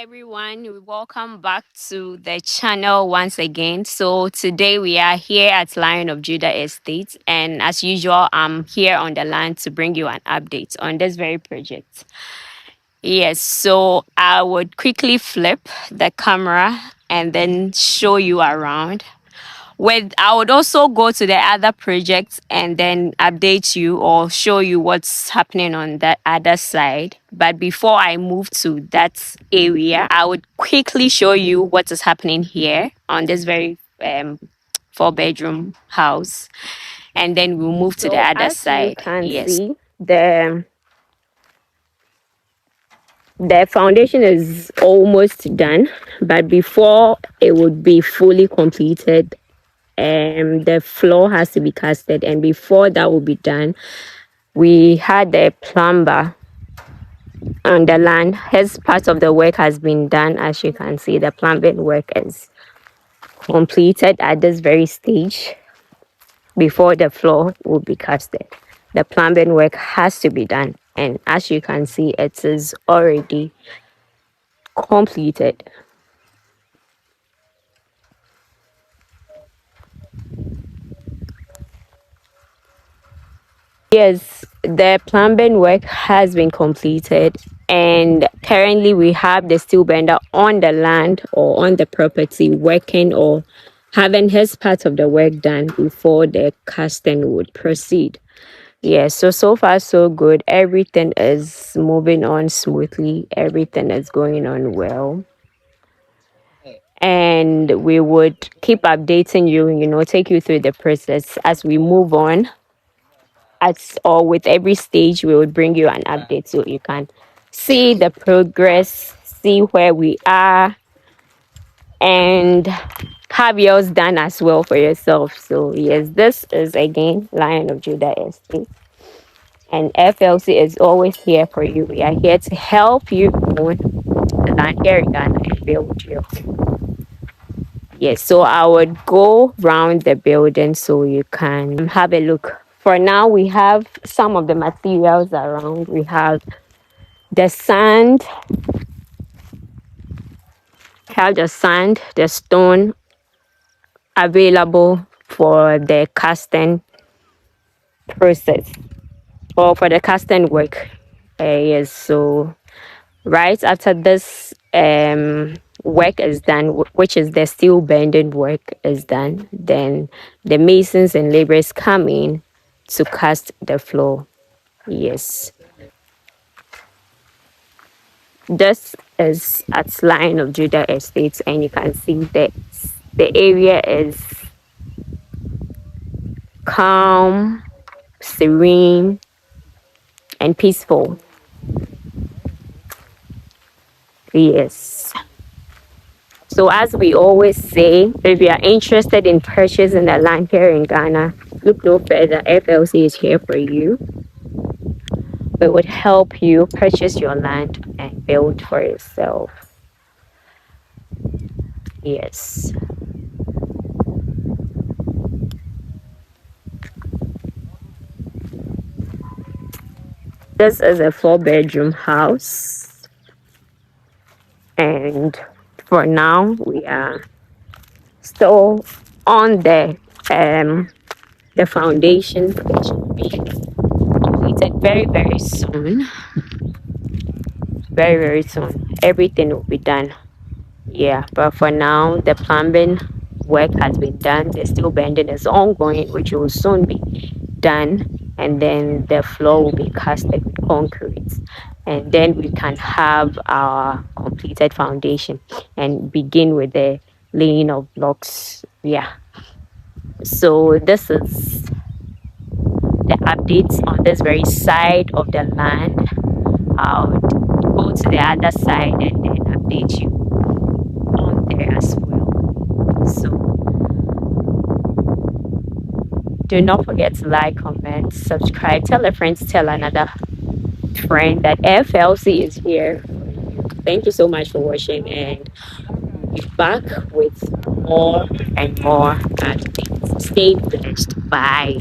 everyone, welcome back to the channel once again. So today we are here at Lion of Judah Estate, and as usual I'm here on the land to bring you an update on this very project. Yes, so I would quickly flip the camera and then show you around. I would also go to the other projects and then update you or show you what's happening on the other side. But before I move to that area, I would quickly show you what is happening here on this very 4-bedroom house, and then we'll move to the other side. You can see the foundation is almost done, but before it would be fully completed, the floor has to be casted, and before that will be done, we had the plumber on the land. His part of the work has been done. As you can see, the plumbing work is completed at this very stage. Before the floor will be casted, the plumbing work has to be done, and as you can see, it is already completed. Yes, the plumbing work has been completed, and currently we have the steel bender on the land or on the property working or having his part of the work done before the casting would proceed. Yes, so far so good. Everything is moving on smoothly. Everything is going on well. And we would keep updating you, take you through the process as we move on. Or with every stage, we would bring you an update so you can see the progress, see where we are, and have yours done as well for yourself. So yes, this is again Lion of Judah Estate, and FLC is always here for you. We are here to help you own the land here in Ghana and build your home. Yes, so I would go round the building so you can have a look. For now, we have some of the materials around. We have the sand, the stone available for the casting process or for the casting work. Yes, so right after this work is done, which is the steel bending work is done, then the masons and laborers come in to cast the floor. Yes, this is at Lion of Judah Estates, and you can see that the area is calm, serene, and peaceful. Yes. So as we always say, if you are interested in purchasing the land here in Ghana, look no further. FLC is here for you. We would help you purchase your land and build for yourself. Yes. This is a 4-bedroom house, and for now we are still on the foundation, which will be completed very soon. Very soon, everything will be done. Yeah, but for now the plumbing work has been done. The steel bending is ongoing, which will soon be done, and then the floor will be casted with concrete, and then we can have our completed foundation and begin with the laying of blocks. Yeah, so this is the updates on this very side of the land. I'll go to the other side and then update you on there as well. So do not forget to like, comment, subscribe, tell a friend, tell another friend that FLC is here. Thank you so much for watching, and we'll be back with more and more updates. Stay blessed. Bye.